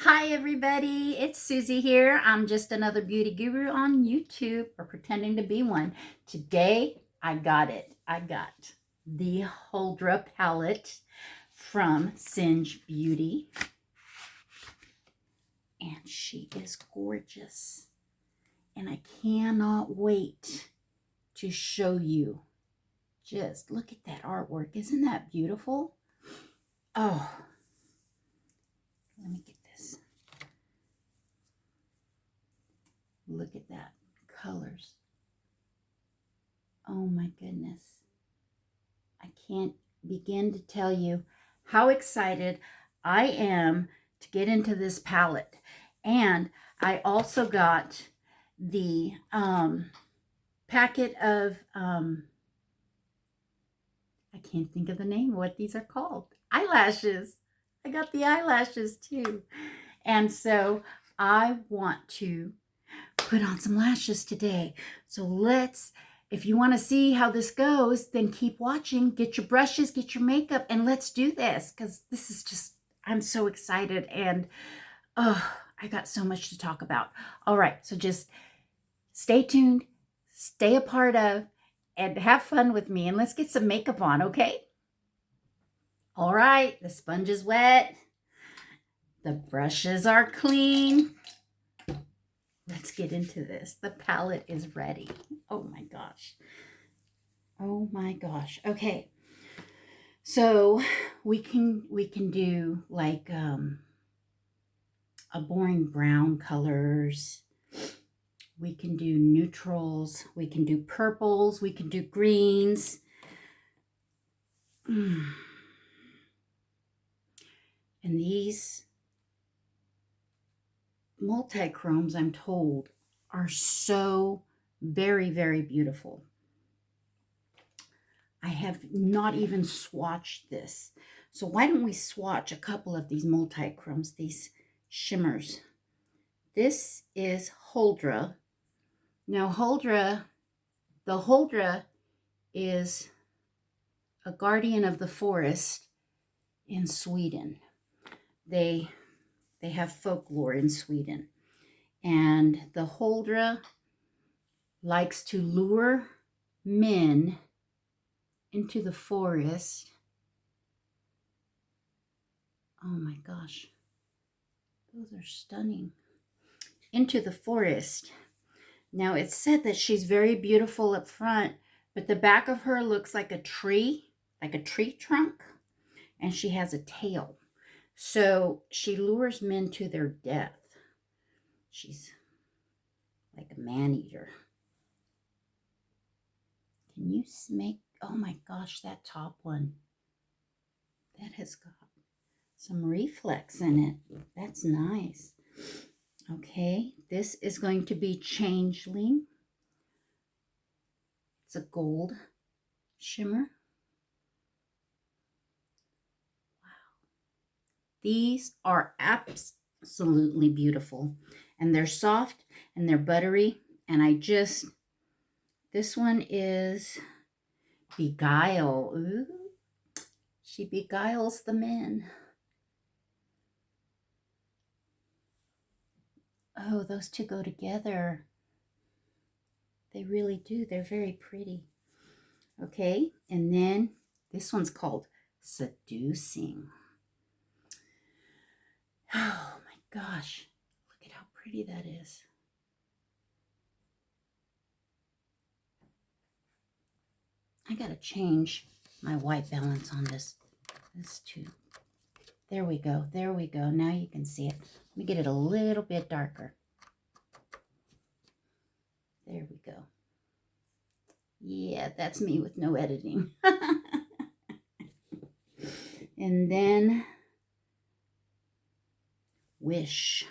Hi everybody, it's Susie here. I'm just another beauty guru on YouTube, or pretending to be one. Today I got it. I got the Huldra palette from Singe Beauty, and she is gorgeous. And I cannot wait to show you. Just look at that artwork. Isn't that beautiful? Oh, let me get this. Look at that. Colors. Oh my goodness. I can't begin to tell you how excited I am to get into this palette. And I also got the packet of, I can't think of the name of what these are called. Eyelashes. I got the eyelashes too. And so I want to put on some lashes today. So if you want to see how this goes, then keep watching. Get your brushes, get your makeup, and let's do this, because this is just, I'm so excited, and I got so much to talk about. All right, so just stay tuned, stay a part of, and have fun with me, and let's get some makeup on, okay? All right, the sponge is wet. The brushes are clean. Let's get into this. The palette is ready. Oh my gosh. Oh my gosh. Okay. So we can do like a boring brown colors. We can do neutrals. We can do purples. We can do greens. And these multi-chromes, I'm told, are so very, very beautiful. I have not even swatched this. So why don't we swatch a couple of these multi-chromes, these shimmers. This is Huldra. Now the Huldra is a guardian of the forest in Sweden. They have folklore in Sweden. And the Huldra likes to lure men into the forest. Oh my gosh. Those are stunning. Into the forest. Now it's said that she's very beautiful up front, but the back of her looks like a tree trunk, and she has a tail. So she lures men to their death. She's like a man-eater. Can you make, oh my gosh, that top one. That has got some reflex in it. That's nice. Okay, this is going to be Changeling. It's a gold shimmer. Wow. These are absolutely beautiful. And they're soft and they're buttery. And this one is Beguile. Ooh, she beguiles the men. Oh, those two go together. They really do. They're very pretty. Okay, and then this one's called Seducing. Oh my gosh. Look at how pretty that is. I gotta change my white balance on this too. There we go. There we go. Now you can see it. Let me get it a little bit darker. There we go. Yeah, that's me with no editing. And then Wish.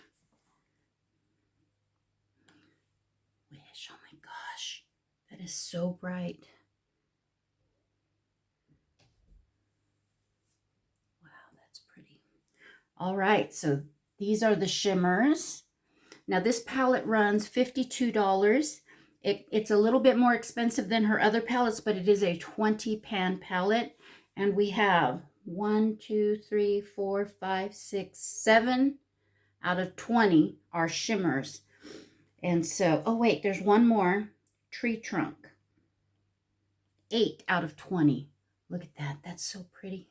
Wish. Oh my gosh. That is so bright. Wow, that's pretty. All right, so these are the shimmers. Now this palette runs $52. It's a little bit more expensive than her other palettes, but it is a 20-pan palette. And we have 1, 2, 3, 4, 5, 6, 7 out of 20 are shimmers. And so, oh wait, there's one more. Tree trunk. 8 out of 20. Look at that. That's so pretty.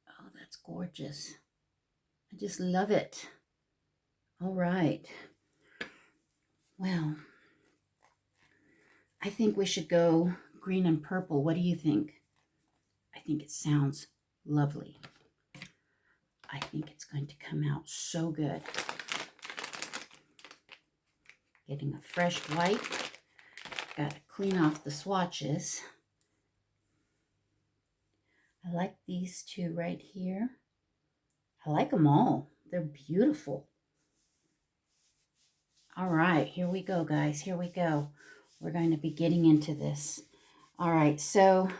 Oh, that's gorgeous. I just love it. All right. Well, I think we should go green and purple. What do you think? I think it sounds lovely. I think it's going to come out so good. Getting a fresh white. Got to clean off the swatches. I like these two right here. I like them all. They're beautiful. All right, here we go, guys. Here we go. We're going to be getting into this. All right, so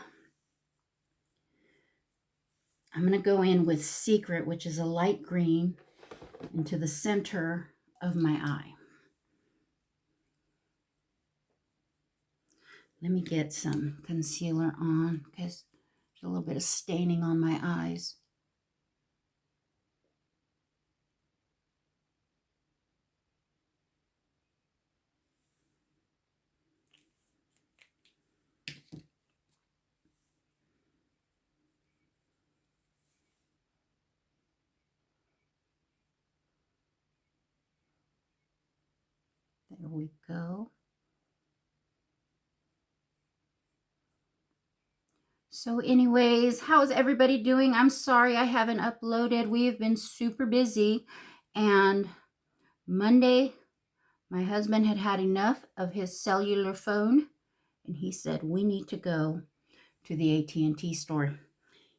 I'm going to go in with Secret, which is a light green, into the center of my eye. Let me get some concealer on because there's a little bit of staining on my eyes. There we go. So anyways, how's everybody doing? I'm sorry I haven't uploaded. We have been super busy. And Monday, my husband had had enough of his cellular phone. And he said, we need to go to the AT&T store.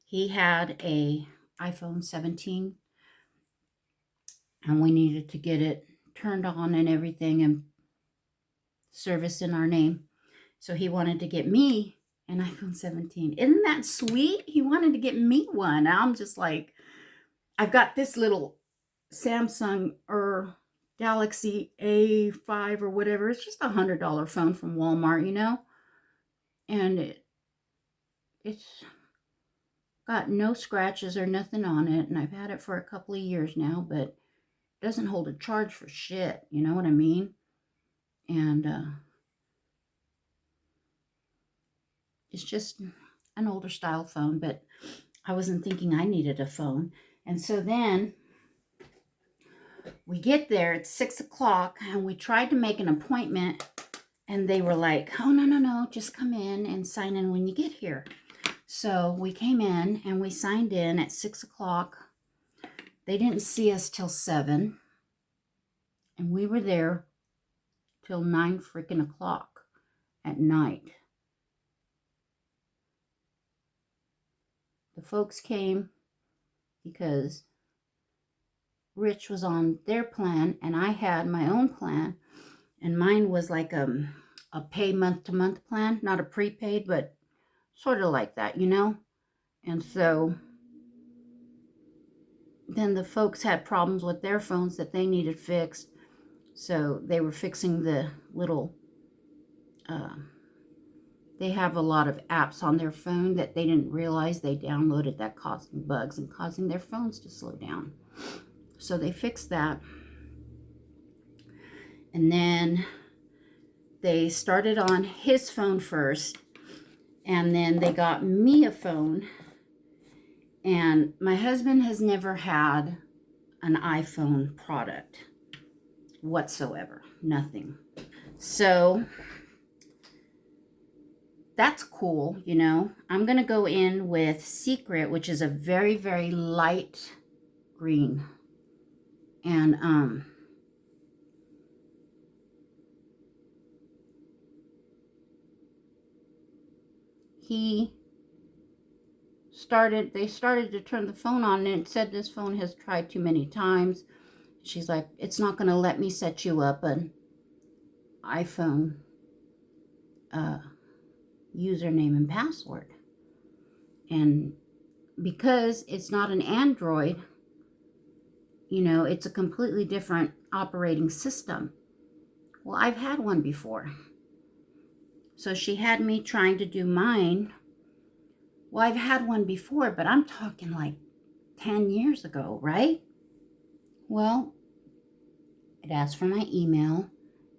He had a iPhone 17. And we needed to get it turned on and everything and service in our name. So he wanted to get me an iPhone 17. Isn't that sweet? He wanted to get me one. I'm just like, I've got this little Samsung or Galaxy A5 or whatever. It's just $100 phone from Walmart, you know? And it's got no scratches or nothing on it. And I've had it for a couple of years now, but it doesn't hold a charge for shit. You know what I mean? And it's just an older style phone, but I wasn't thinking I needed a phone. And so then we get there at 6 o'clock and we tried to make an appointment and they were like, oh, no, just come in and sign in when you get here. So we came in and we signed in at 6 o'clock. They didn't see us till 7. And we were there till 9 freaking o'clock at night. The folks came because Rich was on their plan and I had my own plan. And mine was like a pay month-to-month plan, not a prepaid, but sort of like that, you know? And so then the folks had problems with their phones that they needed fixed. So they were fixing the little, they have a lot of apps on their phone that they didn't realize they downloaded that causing bugs and causing their phones to slow down. So they fixed that. And then they started on his phone first. And then they got me a phone. And my husband has never had an iPhone product whatsoever. Nothing. So that's cool, you know. I'm going to go in with Secret, which is a very, very light green. And they started to turn the phone on and it said this phone has tried too many times. She's like, it's not going to let me set you up an iPhone username and password. And because it's not an Android, you know, it's a completely different operating system. Well, I've had one before. So she had me trying to do mine. Well, I've had one before, but I'm talking like 10 years ago, right? Well, it asked for my email,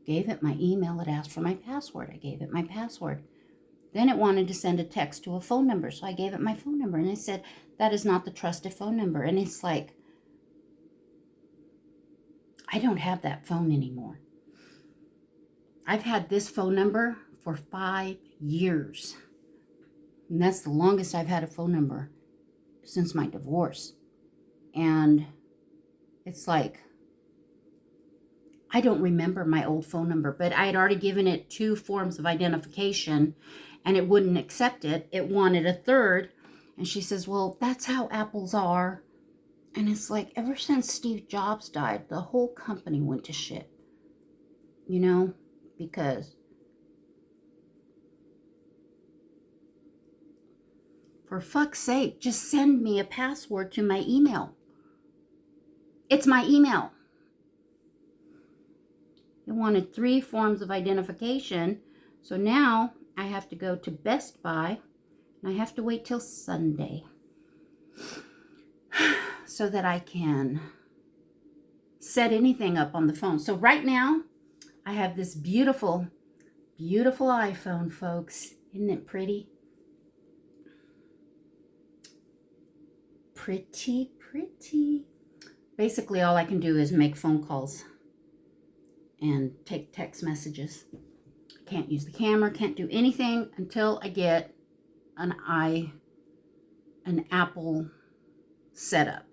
gave it my email, it asked for my password, I gave it my password. Then it wanted to send a text to a phone number, so I gave it my phone number, and it said, that is not the trusted phone number. And it's like, I don't have that phone anymore. I've had this phone number for 5 years. And that's the longest I've had a phone number since my divorce. And it's like, I don't remember my old phone number, but I had already given it 2 forms of identification and it wouldn't accept it. It wanted a third. And she says, well, that's how Apples are. And it's like, ever since Steve Jobs died, the whole company went to shit. You know, because for fuck's sake, just send me a password to my email. It's my email. It wanted 3 forms of identification. So now I have to go to Best Buy and I have to wait till Sunday so that I can set anything up on the phone. So right now I have this beautiful, beautiful iPhone, folks. Isn't it pretty? Pretty, pretty. Basically, all I can do is make phone calls and take text messages. Can't use the camera, can't do anything until I get an Apple setup.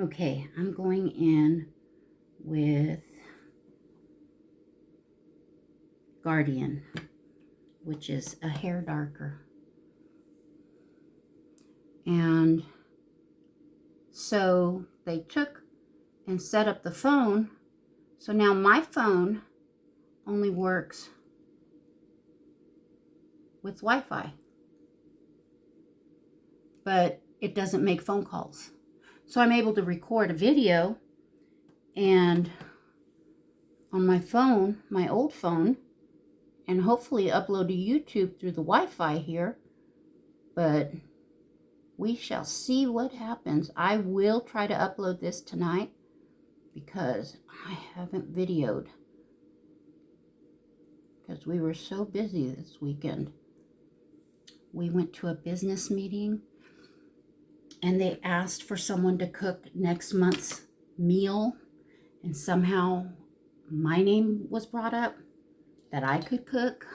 Okay, I'm going in with Guardian, which is a hair darker. And so they took and set up the phone. So now my phone only works with Wi-Fi, but it doesn't make phone calls. So I'm able to record a video and on my phone, my old phone, and hopefully upload to YouTube through the Wi-Fi here, but we shall see what happens. I will try to upload this tonight because I haven't videoed because we were so busy this weekend. We went to a business meeting and they asked for someone to cook next month's meal, and somehow my name was brought up that I could cook.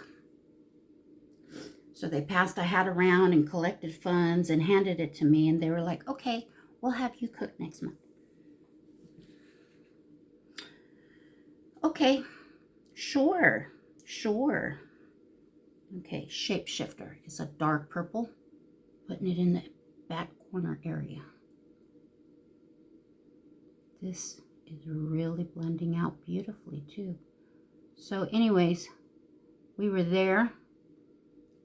So they passed a hat around and collected funds and handed it to me, and they were like, okay, we'll have you cook next month. Okay, sure. Okay, shapeshifter is a dark purple, putting it in the back corner area. This is really blending out beautifully too. So anyways, we were there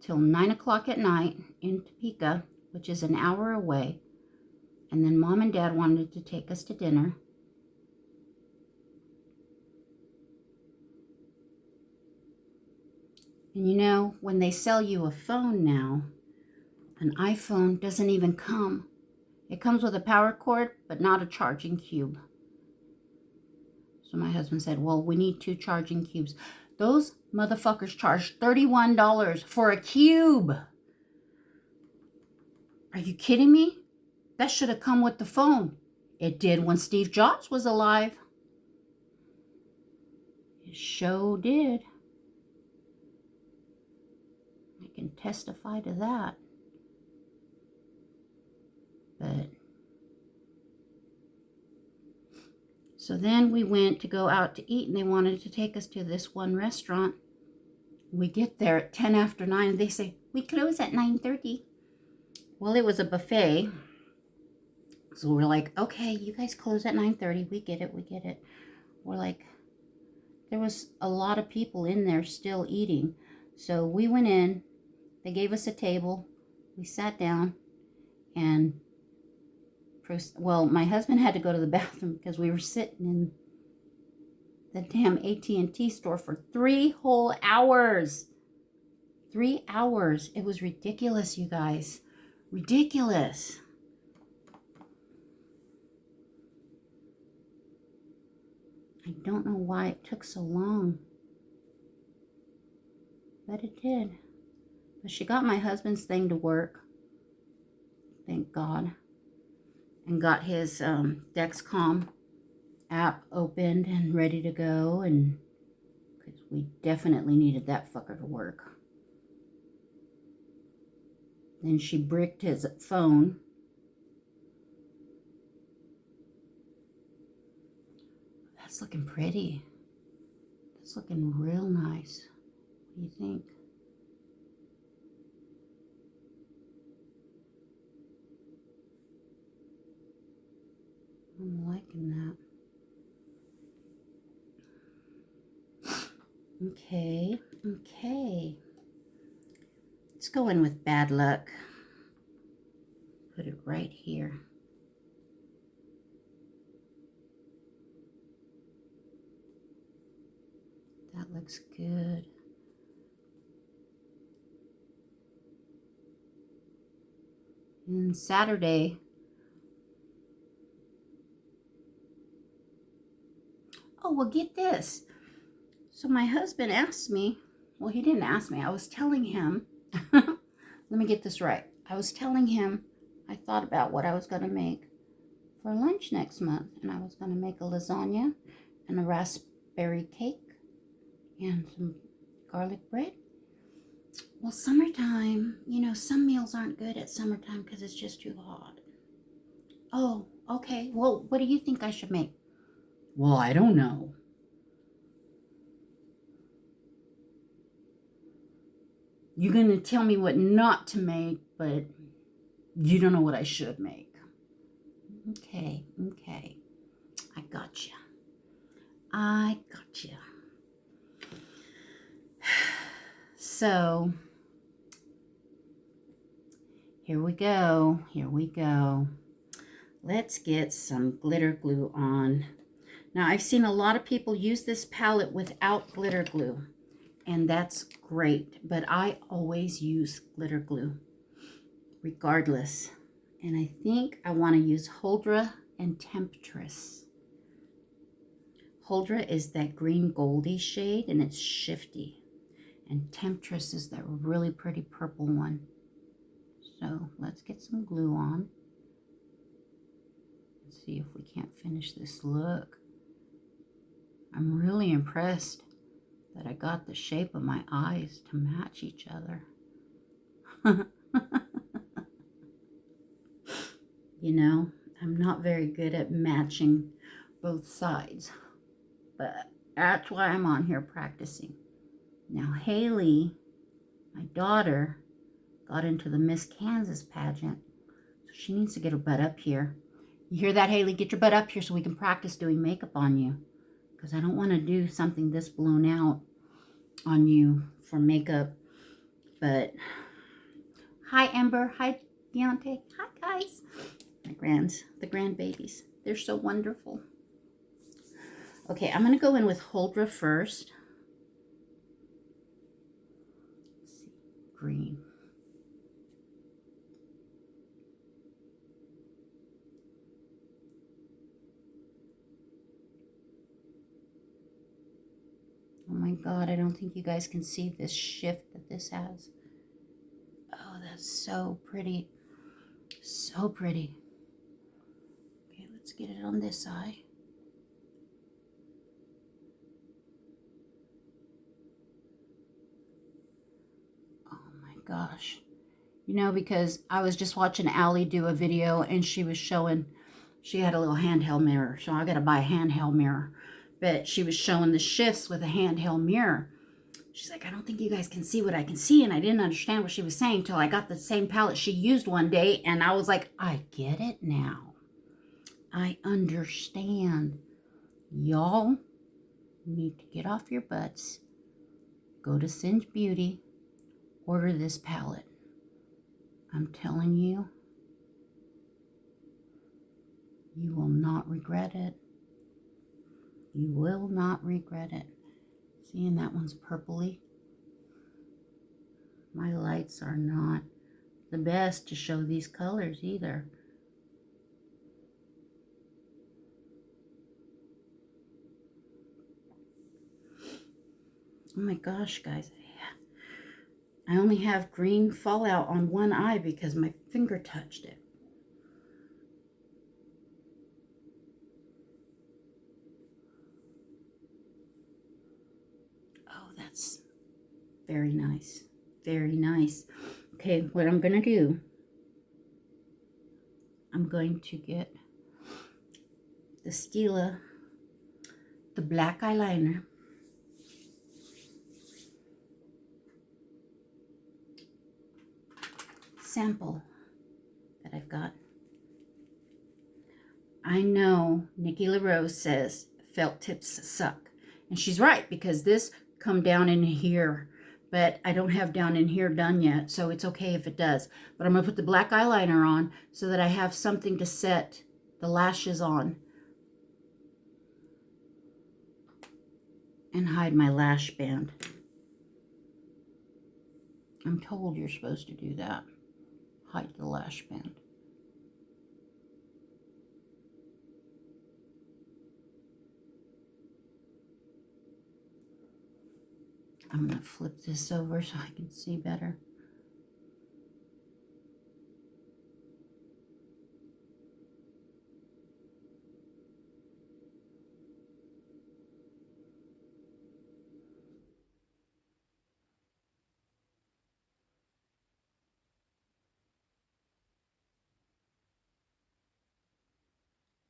till 9 o'clock at night in Topeka, which is an hour away. And then Mom and Dad wanted to take us to dinner. And you know, when they sell you a phone now, an iPhone doesn't even come. It comes with a power cord, but not a charging cube. So my husband said, well, we need 2 charging cubes. Those motherfuckers charge $31 for a cube. Are you kidding me? That should have come with the phone. It did when Steve Jobs was alive. It sure did. I can testify to that. But so then we went to go out to eat, and they wanted to take us to this one restaurant. We get there at 10 after 9, and they say, we close at 9:30. Well, it was a buffet. So we're like, okay, you guys close at 9:30. We get it. We're like, there was a lot of people in there still eating. So we went in. They gave us a table. We sat down, and well, my husband had to go to the bathroom because we were sitting in the damn AT&T store for 3 whole hours. 3 hours. It was ridiculous, you guys. Ridiculous. I don't know why it took so long, but it did. But she got my husband's thing to work, thank God, and got his Dexcom app opened and ready to go, and because we definitely needed that fucker to work. Then she bricked his phone. That's looking pretty. That's looking real nice. What do you think? I'm liking that. Okay, okay. Let's go in with bad luck. Put it right here. That looks good. And Saturday, oh, well, get this. So my husband asked me, well, he didn't ask me. I was telling him, let me get this right. I was telling him I thought about what I was going to make for lunch next month. And I was going to make a lasagna and a raspberry cake and some garlic bread. Well, summertime, you know, some meals aren't good at summertime because it's just too hot. Oh, okay. Well, what do you think I should make? Well, I don't know. You're going to tell me what not to make, but you don't know what I should make. Okay, okay. I got you. I got you. So, here we go. Here we go. Let's get some glitter glue on. Now, I've seen a lot of people use this palette without glitter glue, and that's great, but I always use glitter glue, regardless. And I think I want to use Huldra and Temptress. Huldra is that green goldy shade, and it's shifty. And Temptress is that really pretty purple one. So let's get some glue on. Let's see if we can't finish this look. I'm really impressed that I got the shape of my eyes to match each other. You know, I'm not very good at matching both sides, but that's why I'm on here practicing. Now, Haley, my daughter, got into the Miss Kansas pageant, so she needs to get her butt up here. You hear that, Haley? Get your butt up here so we can practice doing makeup on you, because I don't want to do something this blown out on you for makeup. But hi, Ember. Hi, Deontay. Hi, guys. The grandbabies. They're so wonderful. Okay, I'm going to go in with Huldra first. Let's see, green. Oh my God, I don't think you guys can see this shift that this has. Oh, that's so pretty. So pretty. Okay, let's get it on this eye. Oh my gosh. You know, because I was just watching Allie do a video and she was showing, she had a little handheld mirror. So I got to buy a handheld mirror. But she was showing the shifts with a handheld mirror. She's like, I don't think you guys can see what I can see. And I didn't understand what she was saying until I got the same palette she used one day. And I was like, I get it now. I understand. Y'all need to get off your butts. Go to Singe Beauty. Order this palette. I'm telling you, you will not regret it. You will not regret it. Seeing that one's purpley. My lights are not the best to show these colors either. Oh my gosh, guys. I only have green fallout on one eye because my finger touched it. Oh, that's very nice. Very nice. Okay, what I'm going to do, I'm going to get the Stila, the black eyeliner. Sample that I've got. I know Nikki LaRose says felt tips suck. And she's right, because this come down in here, but I don't have down in here done yet, so it's okay if it does. But I'm going to put the black eyeliner on so that I have something to set the lashes on and hide my lash band. I'm told you're supposed to do that. Hide the lash band. I'm going to flip this over so I can see better.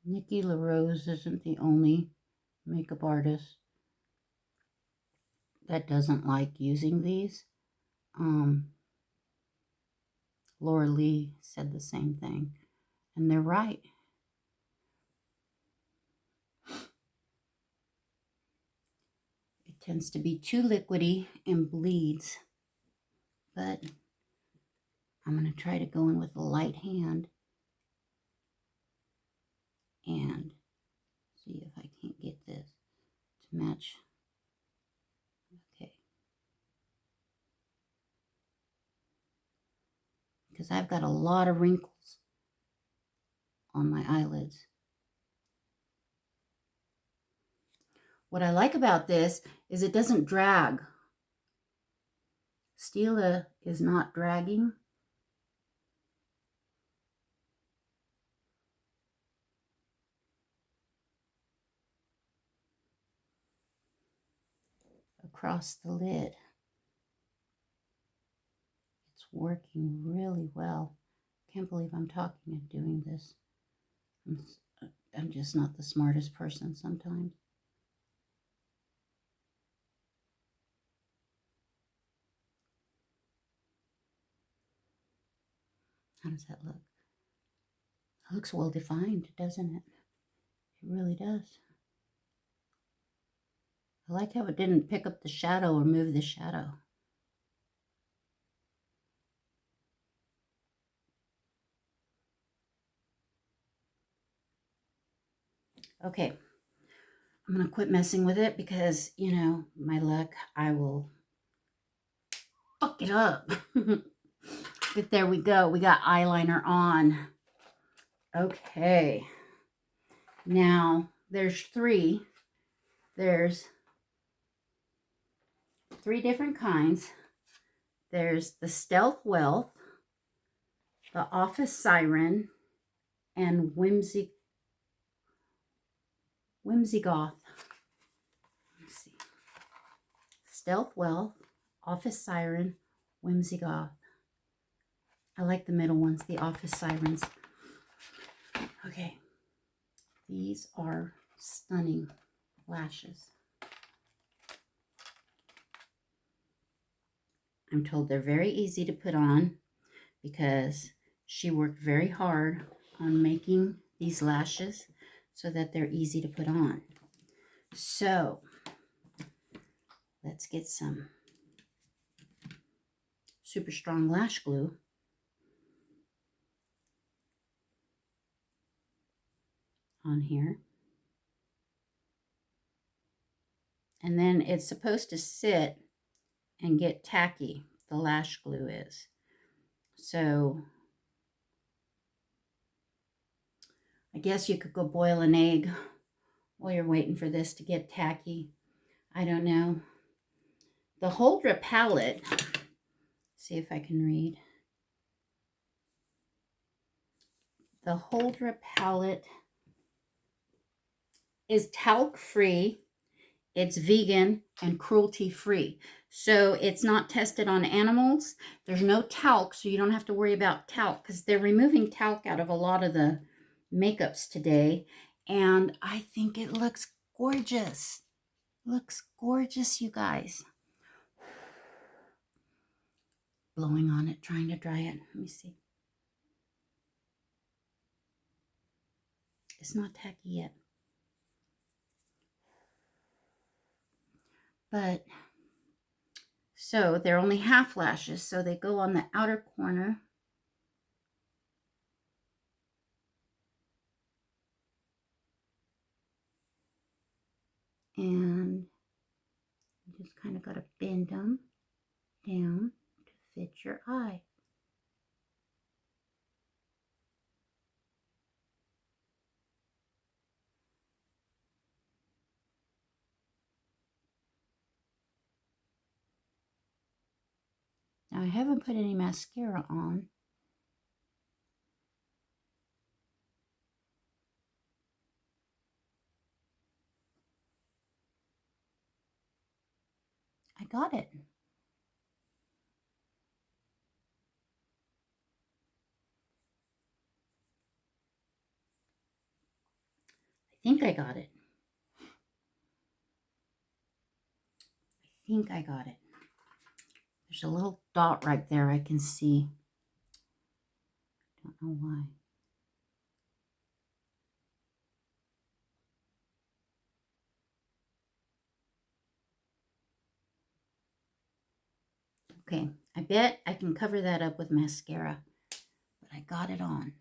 Nikki LaRose isn't the only makeup artist that doesn't like using these. Laura Lee said the same thing, and they're right. It tends to be too liquidy and bleeds, but I'm going to try to go in with a light hand and see if I can't get this to match. Okay. Because I've got a lot of wrinkles on my eyelids. What I like about this is it doesn't drag. Stila is not dragging. Across the lid. It's working really well. Can't believe I'm talking and doing this. I'm just not the smartest person sometimes. How does that look? It looks well defined, doesn't it? It really does. I like how it didn't pick up the shadow or move the shadow. Okay, I'm going to quit messing with it because, you know, my luck, I will fuck it up. But there we go. We got eyeliner on. Okay. Now, there's three different kinds. There's the Stealth Wealth, the Office Siren, and Whimsy Goth. Let's see. Stealth Wealth, Office Siren, Whimsy Goth. I like the middle ones, the Office Sirens. Okay. These are stunning lashes. I'm told they're very easy to put on because she worked very hard on making these lashes so that they're easy to put on. So let's get some super strong lash glue. On here. And then it's supposed to sit and get tacky, the lash glue is. So I guess you could go boil an egg while you're waiting for this to get tacky. I don't know. The Huldra palette, see if I can read. The Huldra palette is talc-free, it's vegan, and cruelty-free. So it's not tested on animals. There's no talc, so you don't have to worry about talc, because they're removing talc out of a lot of the makeups today. And I think it looks gorgeous. Looks gorgeous, you guys. Blowing on it, trying to dry it. Let me see. It's not tacky yet. But, so they're only half lashes, so they go on the outer corner. And you just kind of got to bend them down to fit your eye. Now I haven't put any mascara on. I got it. I think I got it. I think I got it. There's a little dot right there I can see. Don't know why. Okay, I bet I can cover that up with mascara, but I got it on.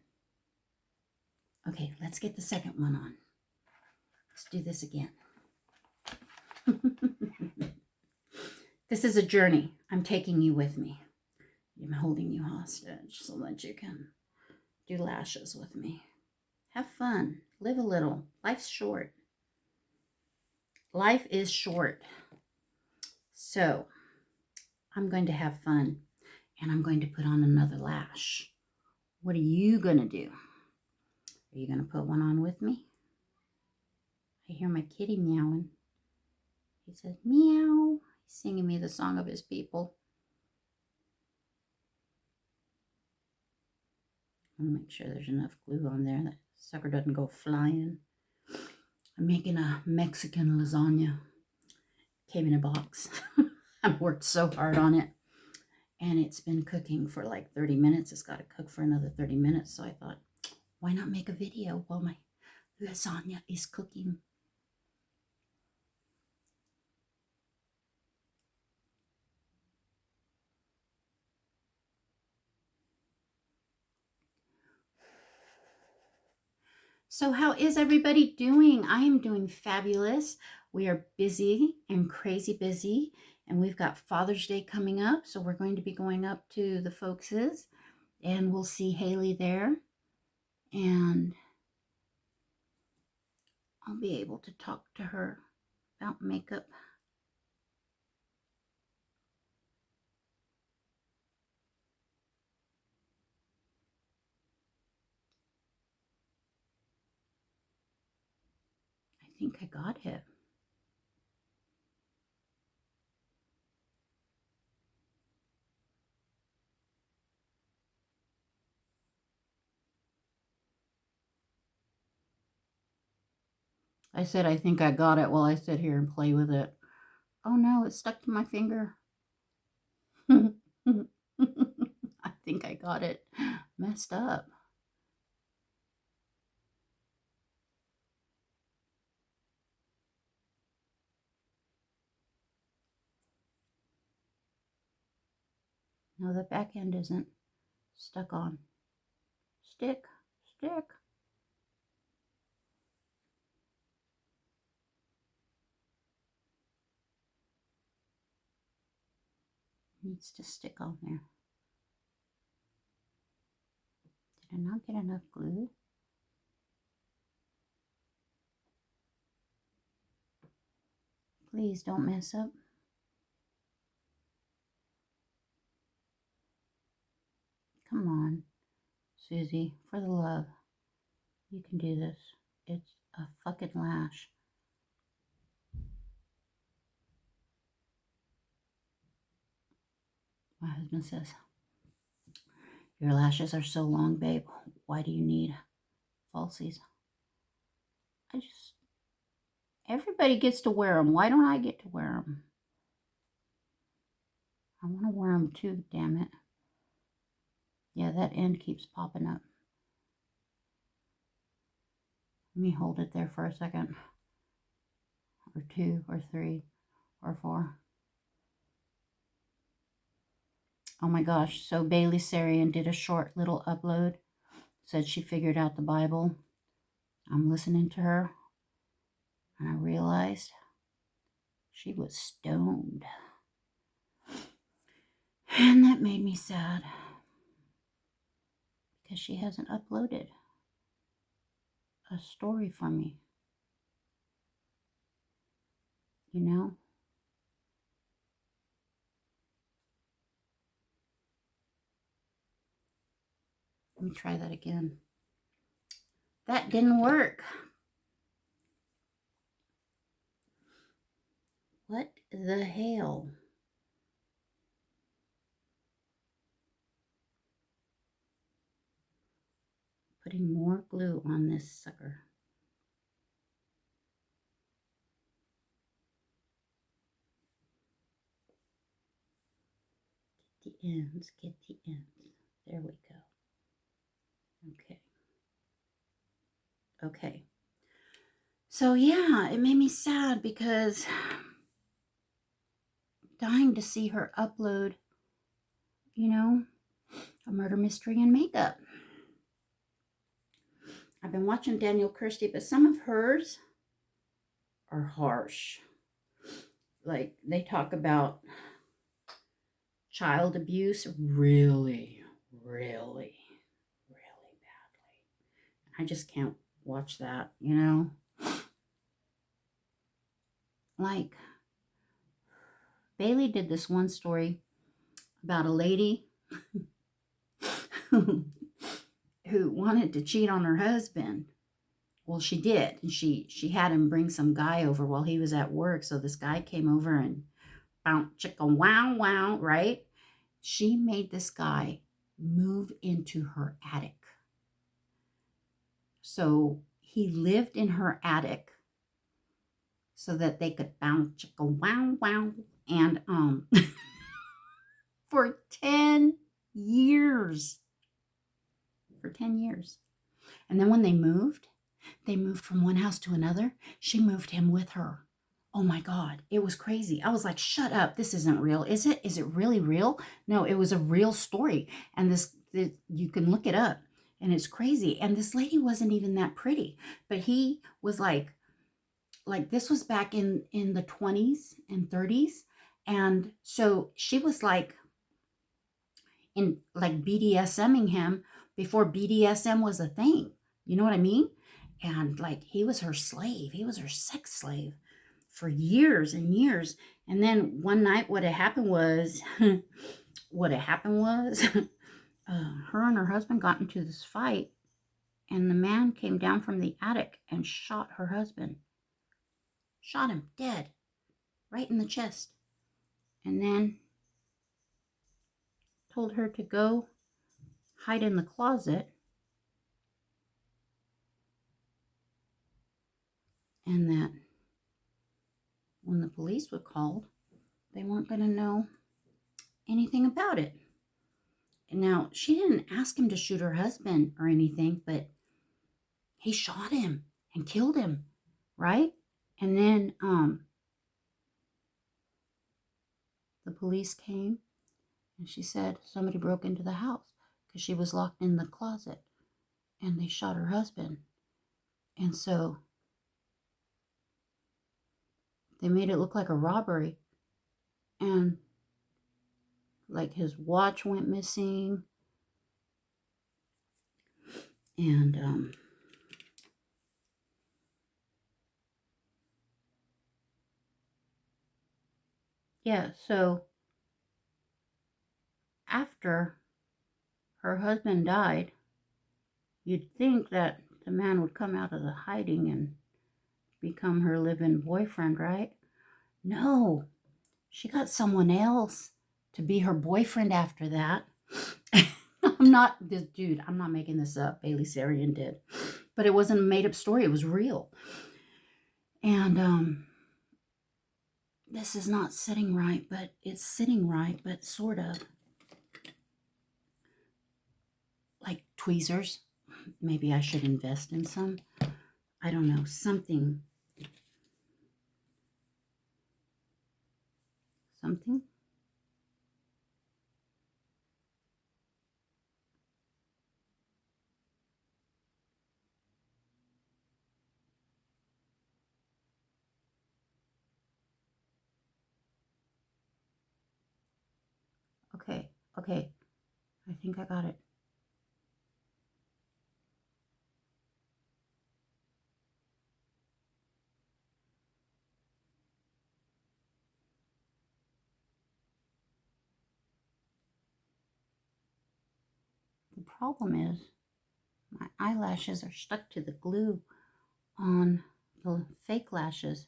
Okay, let's get the second one on. Let's do this again. This is a journey. I'm taking you with me. I'm holding you hostage so that you can do lashes with me. Have fun. Live a little. Life's short. Life is short. So I'm going to have fun, and I'm going to put on another lash. What are you going to do? Are you going to put one on with me? I hear my kitty meowing. He says, meow. He's singing me the song of his people. I want to make sure there's enough glue on there that sucker doesn't go flying. I'm making a Mexican lasagna. Came in a box. I've worked so hard on it. And it's been cooking for like 30 minutes. It's got to cook for another 30 minutes. So I thought, why not make a video while my lasagna is cooking? So how is everybody doing? I am doing fabulous. We are busy and crazy busy, and we've got Father's Day coming up. So we're going to be going up to the folkses, and we'll see Haley there, and I'll be able to talk to her about makeup. I think I got it. I said, I think I got it while I sit here and play with it. Oh no, it's stuck to my finger. I think I got it messed up. No, the back end isn't stuck on. Stick, stick. Needs to stick on there. Did I not get enough glue? Please don't mess up. Come on, Susie, for the love. You can do this. It's a fucking lash. My husband says, your lashes are so long, babe. Why do you need falsies? Everybody gets to wear them. Why don't I get to wear them? I want to wear them too, damn it. Yeah, that end keeps popping up. Let me hold it there for a second. Or 2, or 3, or 4. Oh my gosh. So Bailey Sarian did a short little upload. Said she figured out the Bible. I'm listening to her. And I realized she was stoned. And that made me sad. Because she hasn't uploaded a story for me. You know? Let me try that again. That didn't work. What the hell? Putting more glue on this sucker. Get the ends, get the ends. There we go. Okay. Okay. So yeah, it made me sad because dying to see her upload, you know, a murder mystery and makeup. I've been watching Danielle Kirsty, but some of hers are harsh. Like they talk about child abuse really, really, really badly. I just can't watch that, you know? Like, Bailey did this one story about a lady who wanted to cheat on her husband. Well, she did. And she had him bring some guy over while he was at work. So this guy came over and bounce, chicka, wow, wow, right? She made this guy move into her attic. So he lived in her attic so that they could bounce, chicka, wow, wow. And for 10 years. For 10 years. And then when they moved from one house to another. She moved him with her. Oh my God, it was crazy. I was like, shut up. This isn't real. Is it? Is it really real? No, it was a real story. And this you can look it up. And it's crazy. And this lady wasn't even that pretty. But he was like this was back in the 20s and 30s. And so she was like in like BDSMing him before BDSM was a thing. You know what I mean? And like he was her slave. He was her sex slave for years and years. And then one night what had happened was her and her husband got into this fight, and the man came down from the attic and shot her husband. Shot him dead, right in the chest. And then told her to go hide in the closet. And that when the police were called, they weren't going to know anything about it. And now, she didn't ask him to shoot her husband or anything, but he shot him and killed him, right? And then the police came, and she said somebody broke into the house because she was locked in the closet, and they shot her husband. And so they made it look like a robbery, and like his watch went missing, and yeah, so after her husband died, you'd think that the man would come out of the hiding and become her live-in boyfriend, right? No, she got someone else to be her boyfriend after that. I'm not making this up. Bailey Sarian did. But it wasn't a made-up story. It was real. And this is not sitting right, but it's sitting right, but sort of. Like tweezers. Maybe I should invest in some. I don't know. Something. Okay. I think I got it. The problem is my eyelashes are stuck to the glue on the fake lashes.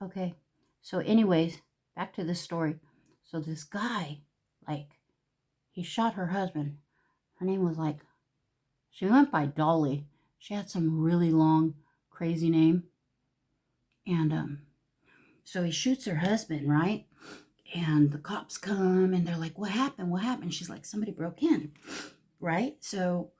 Okay, so anyways, back to the story. So this guy, he shot her husband. Her name was she went by Dolly. She had some really long, crazy name. And so he shoots her husband, right? And the cops come and they're like, what happened? What happened? She's like, somebody broke in, right? So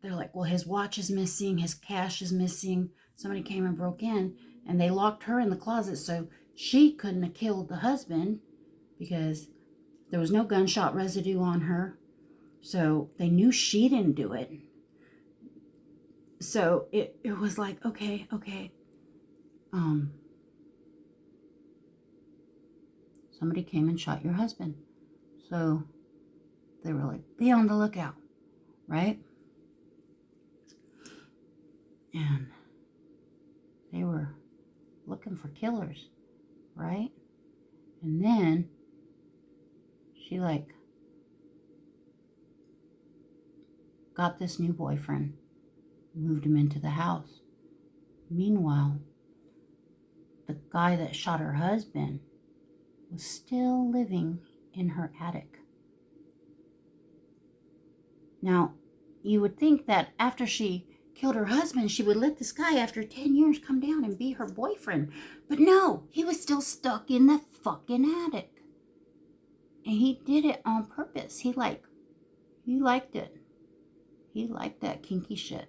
they're like, well, his watch is missing. His cash is missing. Somebody came and broke in and they locked her in the closet. So she couldn't have killed the husband because there was no gunshot residue on her. So they knew she didn't do it. So it was like, okay. Somebody came and shot your husband. So they were like, be on the lookout, right? And they were looking for killers, right? And then she got this new boyfriend, moved him into the house. Meanwhile, the guy that shot her husband was still living in her attic. Now, you would think that after she killed her husband, she would let this guy, after 10 years, come down and be her boyfriend. But no, he was still stuck in the fucking attic. And he did it on purpose. He liked it. He liked that kinky shit.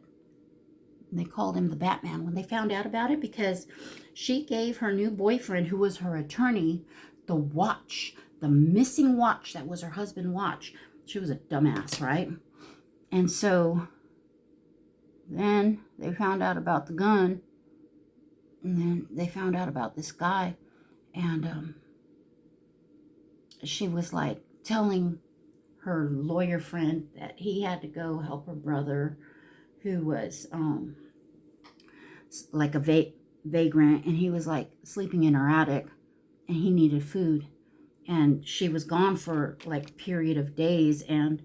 And they called him the Batman when they found out about it, because she gave her new boyfriend, who was her attorney, the watch, the missing watch that was her husband's watch. She was a dumbass, right? And so then they found out about the gun, and then they found out about this guy, and she was telling her lawyer friend that he had to go help her brother, who was a vagrant, and he was sleeping in her attic, and he needed food, and she was gone for a period of days, and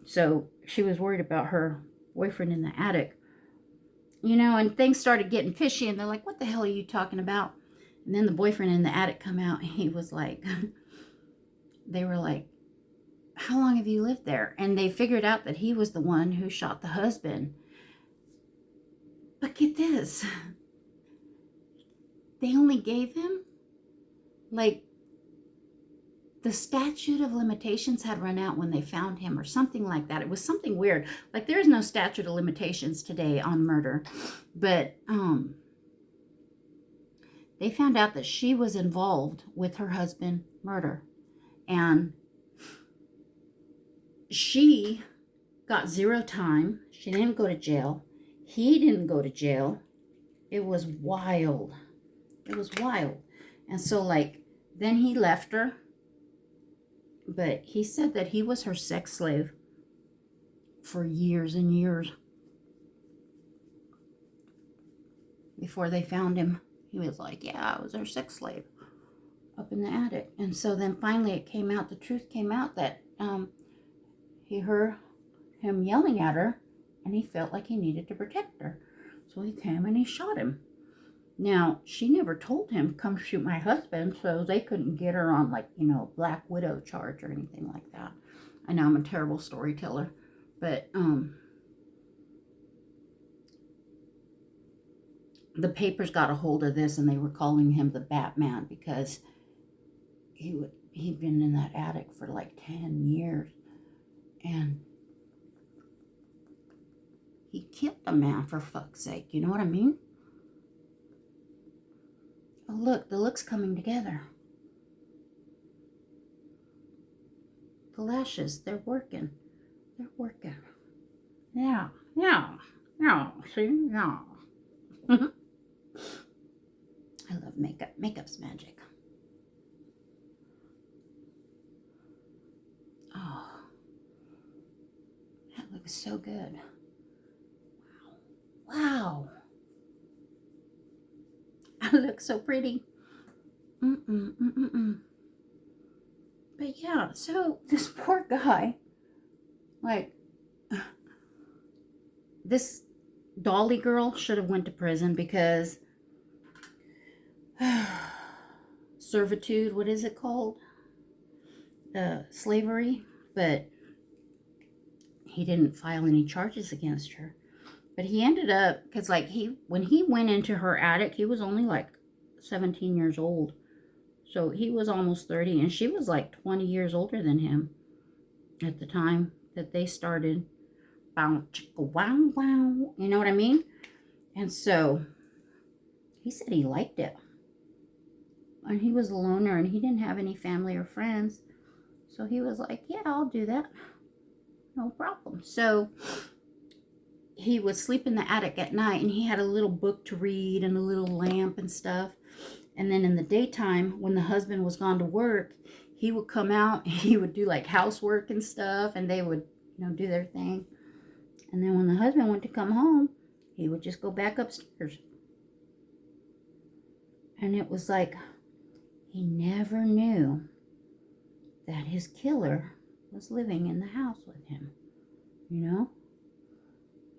so she was worried about her boyfriend in the attic, and things started getting fishy, and they're like, what the hell are you talking about? And then the boyfriend in the attic come out, and he was they were like, how long have you lived there? And they figured out that he was the one who shot the husband. But get this, they only gave him the statute of limitations had run out when they found him, or something like that. It was something weird. There is no statute of limitations today on murder. But they found out that she was involved with her husband's murder. And she got 0 time. She didn't go to jail. He didn't go to jail. It was wild. It was wild. And so then he left her. But he said that he was her sex slave for years and years before they found him. he was like, yeah, I was her sex slave up in the attic. And so then finally it came out, the truth came out that he heard him yelling at her, and he felt like he needed to protect her. So he came and he shot him. Now, she never told him, come shoot my husband, so they couldn't get her on, like, you know, Black Widow charge or anything like that. I know I'm a terrible storyteller, but the papers got a hold of this, and they were calling him the Batman because he'd been in that attic for like 10 years, and he killed a man, for fuck's sake. You know what I mean? Oh, look, the look's coming together. The lashes, they're working. They're working. Yeah, yeah, yeah, see, yeah. I love makeup. Makeup's magic. Oh, that looks so good. Wow. I look so pretty. But yeah, so this poor guy, like, this Dolly girl should have went to prison because servitude, what is it called? Slavery. But he didn't file any charges against her. But he ended up, because like when he went into her attic, he was only like 17 years old. So he was almost 30, and she was like 20 years older than him at the time that they started. Bow, chicka, wow, wow. You know what I mean? And so he said he liked it. And he was a loner, and he didn't have any family or friends. So he was like, yeah, I'll do that. No problem. So he would sleep in the attic at night, and he had a little book to read and a little lamp and stuff. And then in the daytime, when the husband was gone to work, he would come out and he would do like housework and stuff, and they would, you know, do their thing. And then when the husband went to come home, he would just go back upstairs. And it was like he never knew that his killer was living in the house with him. You know?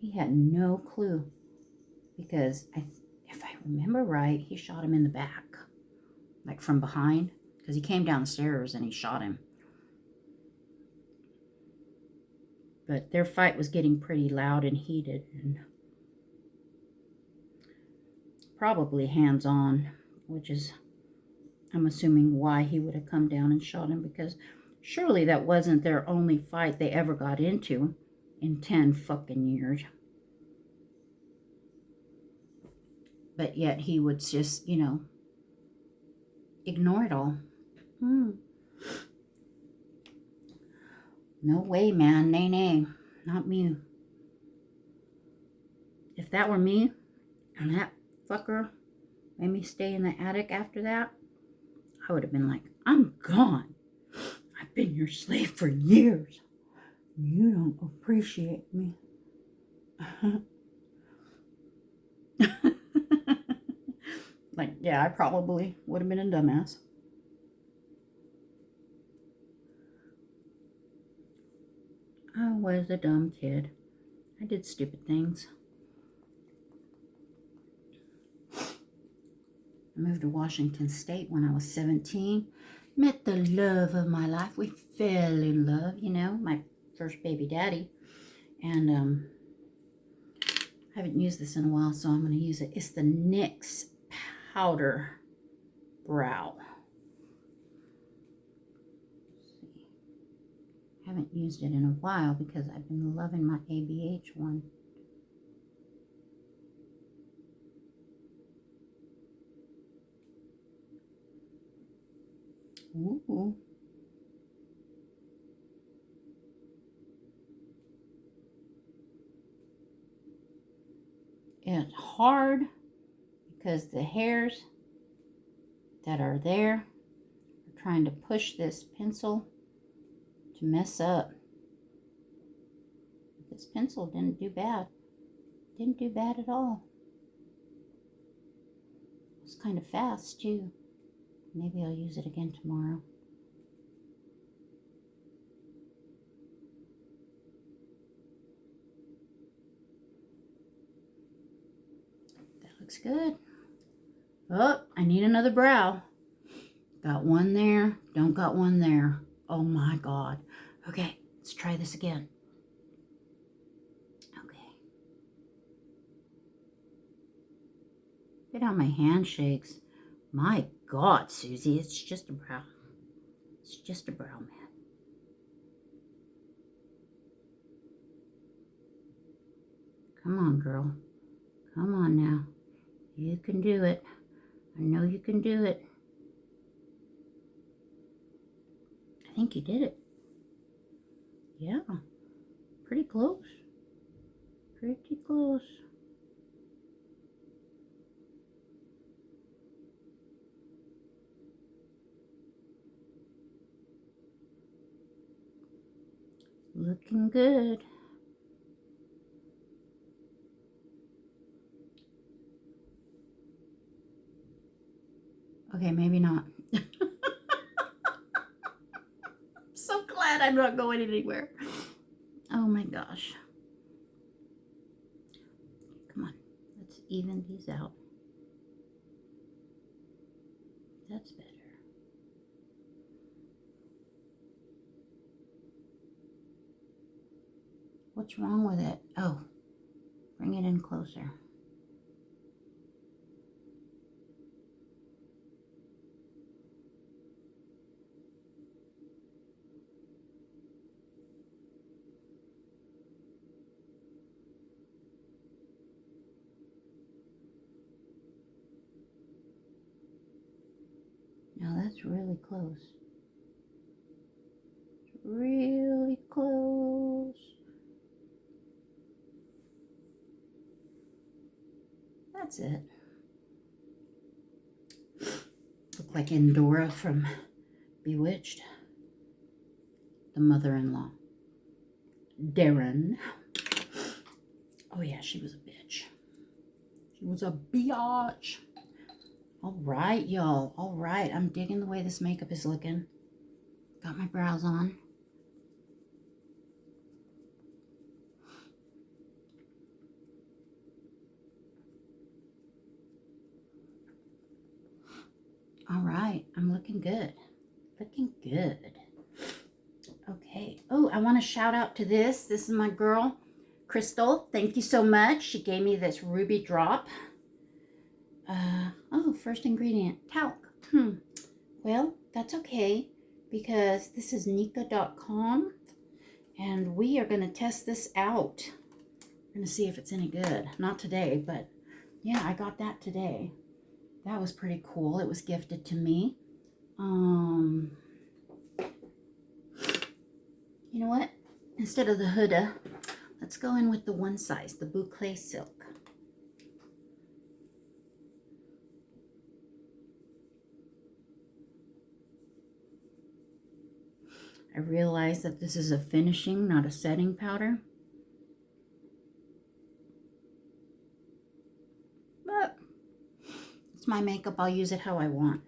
He had no clue. Because if I remember right, he shot him in the back. Like from behind. Because he came downstairs and he shot him. But their fight was getting pretty loud and heated. And probably hands-on. Which is, I'm assuming, why he would have come down and shot him. Because surely that wasn't their only fight they ever got into in 10 fucking years. But yet he would just, you know, ignore it all. No way, man. Nay, nay. Not me. If that were me, and that fucker made me stay in the attic after that, I would have been like, I'm gone. I've been your slave for years. You don't appreciate me. Like, yeah, I probably would have been a dumbass. I was a dumb kid. I did stupid things. I moved to Washington State when I was 17. Met the love of my life. We fell in love, you know, my first baby daddy. And I haven't used this in a while, so I'm going to use it. It's the NYX Powder Brow. I haven't used it in a while because I've been loving my ABH one. Ooh. It's hard because the hairs that are there are trying to push this pencil to mess up. This pencil didn't do bad. Didn't do bad at all. I was kind of fast too. Maybe I'll use it again tomorrow. That looks good. Oh, I need another brow. Got one there, don't got one there. Oh my God. Okay, let's try this again. Okay. Look at how my hand shakes. My God, Susie, it's just a brow. It's just a brow, man. Come on, girl. Come on now. You can do it. I know you can do it. I think you did it. Yeah. Pretty close. Pretty close. Looking good. Okay, maybe not. I'm so glad I'm not going anywhere. Oh my gosh. Come on, let's even these out. That's better. What's wrong with it? Oh, bring it in closer. Now that's really close. Really close. That's it. Look like Endora from Bewitched. The mother-in-law. Darren. Oh yeah, she was a bitch. She was a biatch. All right, y'all. All right. I'm digging the way this makeup is looking. Got my brows on. All right. I'm looking good. Looking good. Okay. Oh, I want to shout out to this. This is my girl, Crystal. Thank you so much. She gave me this ruby drop. Oh, first ingredient, talc. Well, that's okay because this is Nika.com and we are going to test this out. We're going to see if it's any good. Not today, but yeah, I got that today. That was pretty cool. It was gifted to me. You know what? Instead of the Huldra, let's go in with the one size, the boucle silk. I realize that this is a finishing, not a setting powder. But it's my makeup. I'll use it how I want.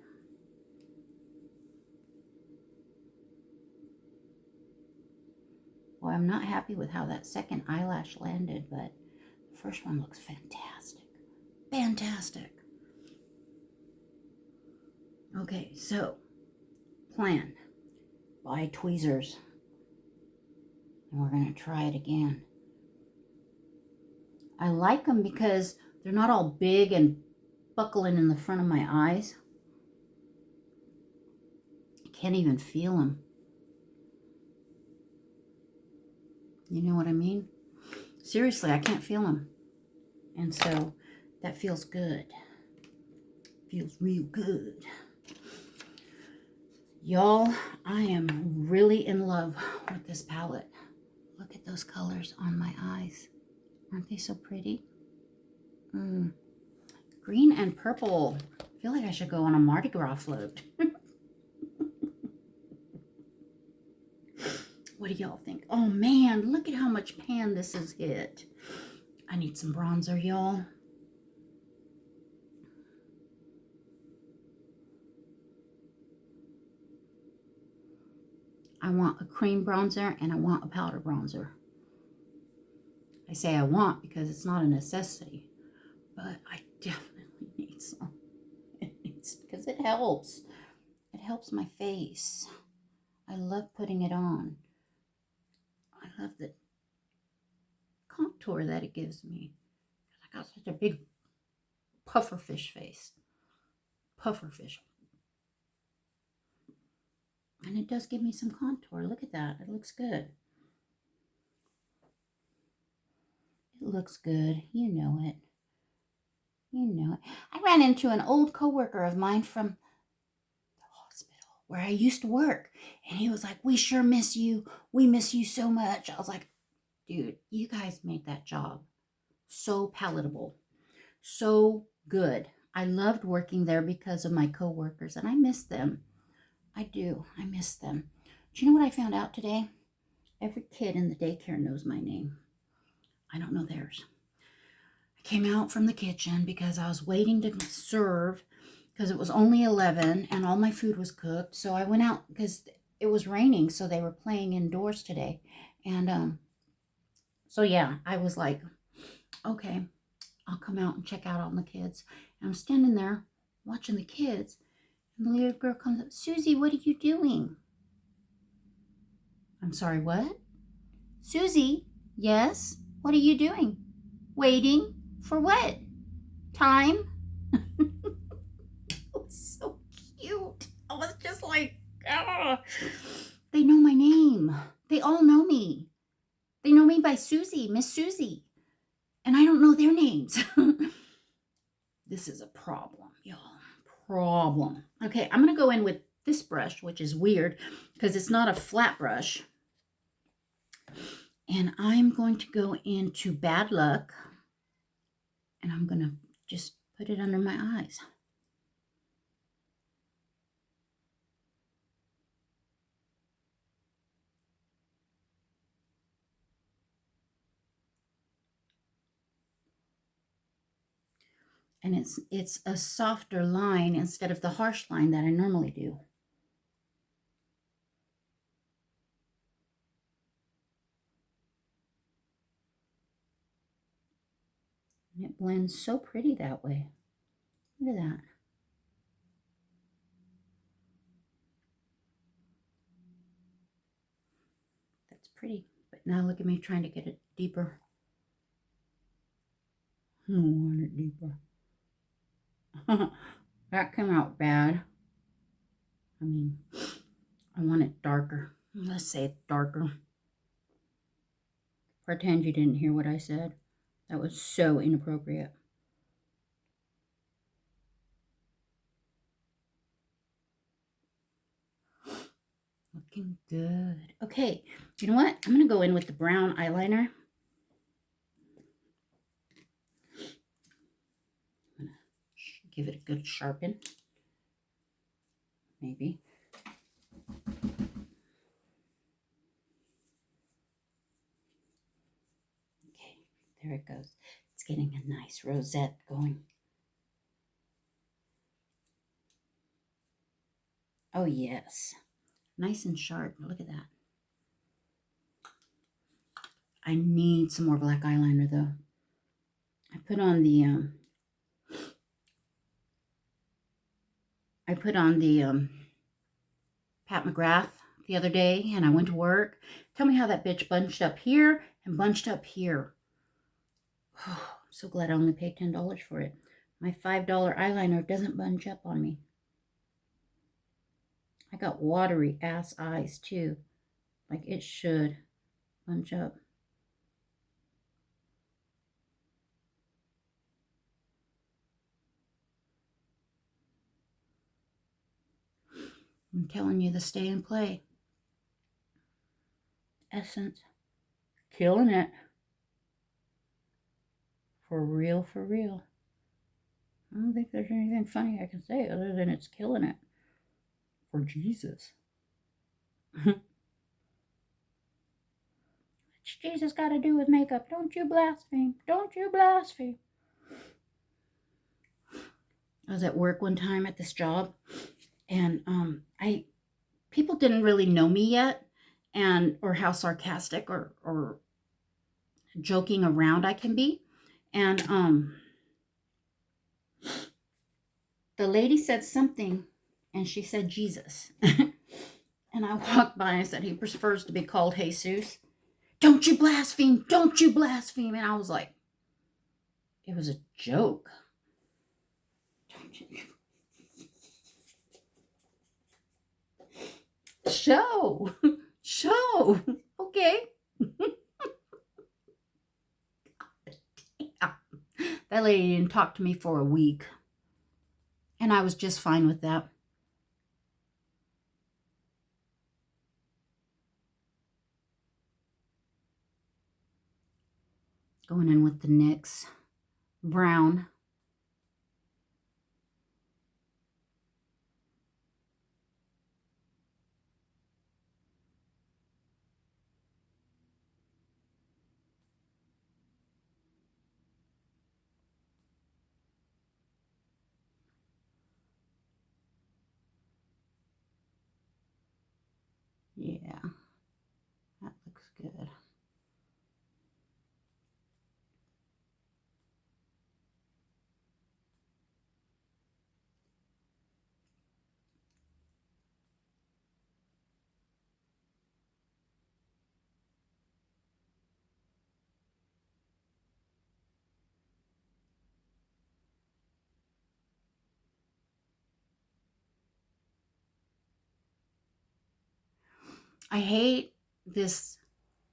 Well, I'm not happy with how that second eyelash landed, but the first one looks fantastic. Fantastic. Okay, so plan. Buy tweezers. And we're going to try it again. I like them because they're not all big and buckling in the front of my eyes. I can't even feel them. You know what I mean? Seriously, I can't feel them. And so that feels good. Feels real good. Y'all, I am really in love with this palette. Look at those colors on my eyes. Aren't they so pretty? Green and purple. I feel like I should go on a Mardi Gras float. What do y'all think? Oh man, look at how much pan this has hit. I need some bronzer, y'all. I want a cream bronzer and I want a powder bronzer. I say I want because it's not a necessity, but I definitely need some. It's because it helps. It helps my face. I love putting it on. I love the contour that it gives me. I got such a big pufferfish face. Pufferfish. And it does give me some contour. Look at that. It looks good. It looks good. You know it. You know it. I ran into an old coworker of mine from the hospital where I used to work. And he was like, we sure miss you. We miss you so much. I was like, dude, you guys made that job so palatable. So good. I loved working there because of my coworkers, and I miss them. I do. I miss them. Do you know what I found out today? Every kid in the daycare knows my name. I don't know theirs. I came out from the kitchen because I was waiting to serve because it was only 11 and all my food was cooked. So I went out because it was raining, so they were playing indoors today. And so yeah, I was like, okay, I'll come out and check out on the kids. And I'm standing there watching the kids, and the little girl comes up, Susie, what are you doing? I'm sorry, what? Susie, yes? What are you doing? Waiting for what? Time? It was so cute. I was just like, ah. They know my name. They all know me. They know me by Susie, Miss Susie. And I don't know their names. This is a problem, y'all. Problem. Okay, I'm going to go in with this brush, which is weird because it's not a flat brush. And I'm going to go into Bad Luck. And I'm going to just put it under my eyes. And it's a softer line instead of the harsh line that I normally do. And it blends so pretty that way. Look at that. That's pretty. But now look at me trying to get it deeper. I want it deeper. That came out bad. I mean, I want it darker. Let's say it's darker. Pretend you didn't hear what I said. That was so inappropriate. Looking good. Okay, you know what? I'm going to go in with the brown eyeliner. I'm going to give it a good sharpen. Maybe. Okay, there it goes. It's getting a nice rosette going. Oh, yes. Nice and sharp. Look at that. I need some more black eyeliner, though. I put on the Pat McGrath the other day, and I went to work. Tell me how that bitch bunched up here and bunched up here. Oh, I'm so glad I only paid $10 for it. My $5 eyeliner doesn't bunch up on me. I got watery ass eyes too, like it should bunch up. I'm telling you, the Stay and Play Essence, killing it. For real, for real. I don't think there's anything funny I can say other than it's killing it. For Jesus. What's Jesus got to do with makeup? Don't you blaspheme. Don't you blaspheme. I was at work one time at this job, and people didn't really know me yet. and or how sarcastic or joking around I can be. And the lady said something, and she said Jesus. And I walked by and I said, he prefers to be called Jesus. Don't you blaspheme, don't you blaspheme. And I was like, it was a joke. Don't you? Show. Okay. That lady didn't talk to me for a week. And I was just fine with that. Going in with the NYX brown. Yeah, that looks good. I hate this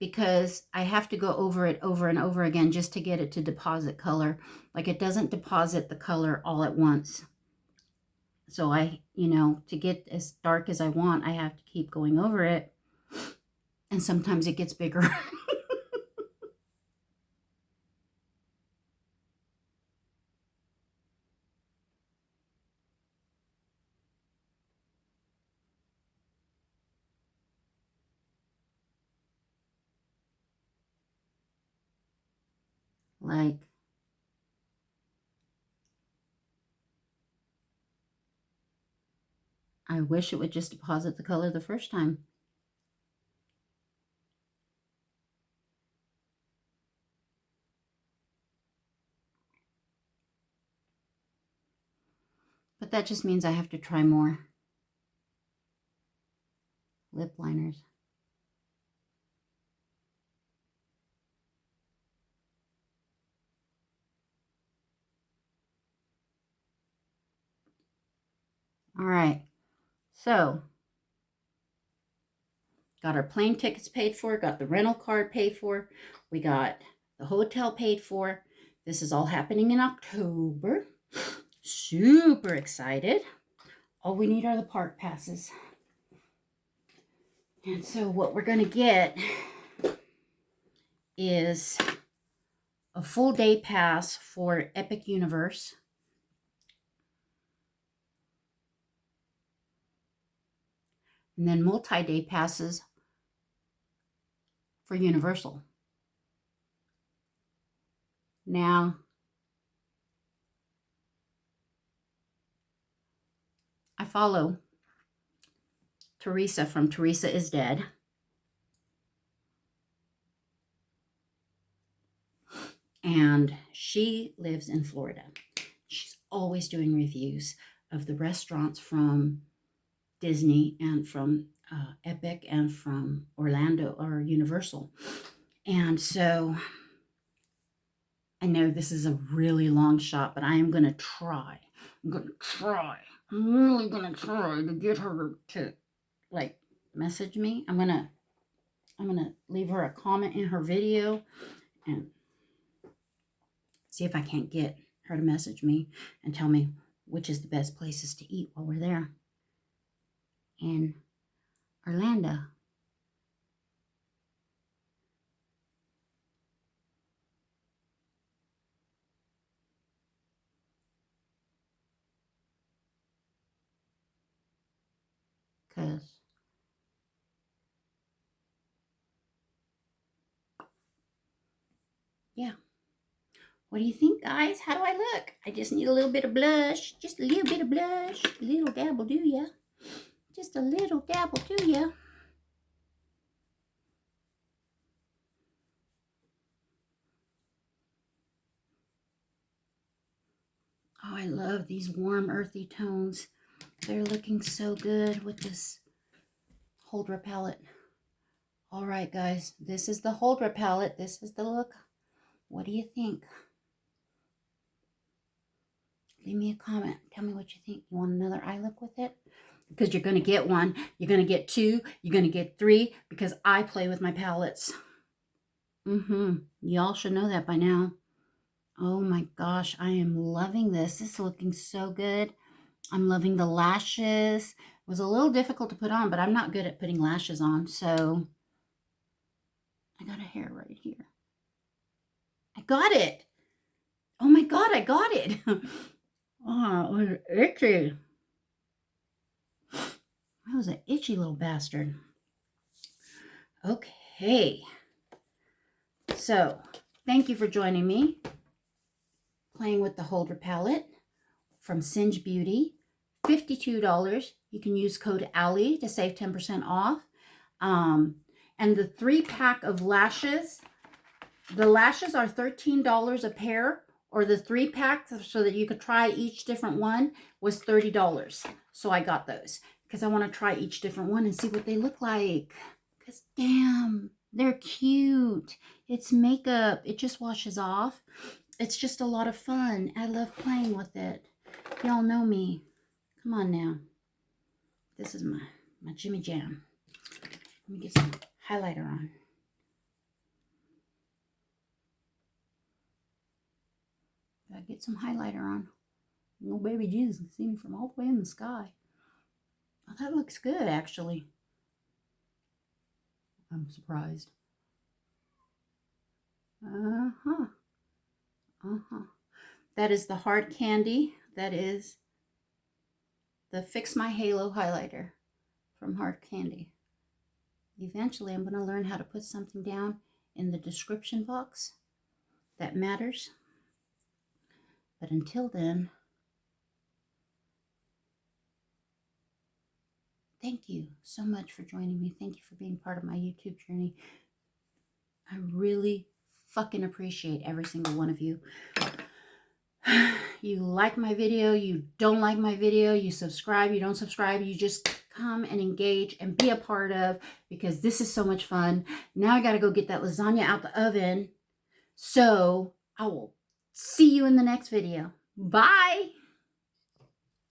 because I have to go over it over and over again just to get it to deposit color. Like it doesn't deposit the color all at once. So to get as dark as I want, I have to keep going over it. And sometimes it gets bigger. Like, I wish it would just deposit the color the first time. But that just means I have to try more lip liners. All right, so got our plane tickets paid for, got the rental car paid for, we got the hotel paid for. This is all happening in October. Super excited. All we need are the park passes. And so what we're going to get is a full day pass for Epic Universe. And then multi-day passes for Universal. Now, I follow Teresa from Teresa is Dead. And she lives in Florida. She's always doing reviews of the restaurants from Disney and from Epic and from Orlando or Universal. And so I know this is a really long shot, but I am going to try. I'm really going to try to get her to like message me. I'm going to leave her a comment in her video and see if I can't get her to message me and tell me which is the best places to eat while we're there in Orlando. Because yeah. What do you think, guys? How do I look? I just need a little bit of blush. Just a little bit of blush. A little dabble, do ya? Just a little dabble, do ya? I love these warm, earthy tones. They're looking so good with this Huldra palette. All right, guys, this is the Huldra palette. This is the look. What do you think? Leave me a comment. Tell me what you think. You want another eye look with it? Because you're going to get one. You're going to get two. You're going to get three because I play with my palettes. Y'all should know that by now. Oh my gosh, I am loving this. This is looking so good. I'm loving the lashes. It was a little difficult to put on, but I'm not good at putting lashes on, so I got a hair right here. I got it. Oh my God, I got it. Oh, it was itchy. That was an itchy little bastard. Okay. So, thank you for joining me. Playing with the Huldra palette from Singe Beauty. $52. You can use code Allie to save 10% off. And the 3-pack of lashes, the lashes are $13 a pair, or the 3-pack so that you could try each different one was $30. So I got those because I want to try each different one and see what they look like. Because damn, they're cute. It's makeup. It just washes off. It's just a lot of fun. I love playing with it. Y'all know me. Come on now. This is my Jimmy Jam. Let me get some highlighter on. Gotta get some highlighter on. Little baby Jesus can see me from all the way in the sky. Oh, that looks good, actually. I'm surprised. That is the Hard Candy. That is the Fix My Halo highlighter from Hard Candy. Eventually, I'm going to learn how to put something down in the description box that matters. But until then, thank you so much for joining me. Thank you for being part of my YouTube journey. I really fucking appreciate every single one of you. You like my video, you don't like my video, you subscribe, you don't subscribe, you just come and engage and be a part of, because this is so much fun. Now I got to go get that lasagna out the oven. So I will see you in the next video. Bye.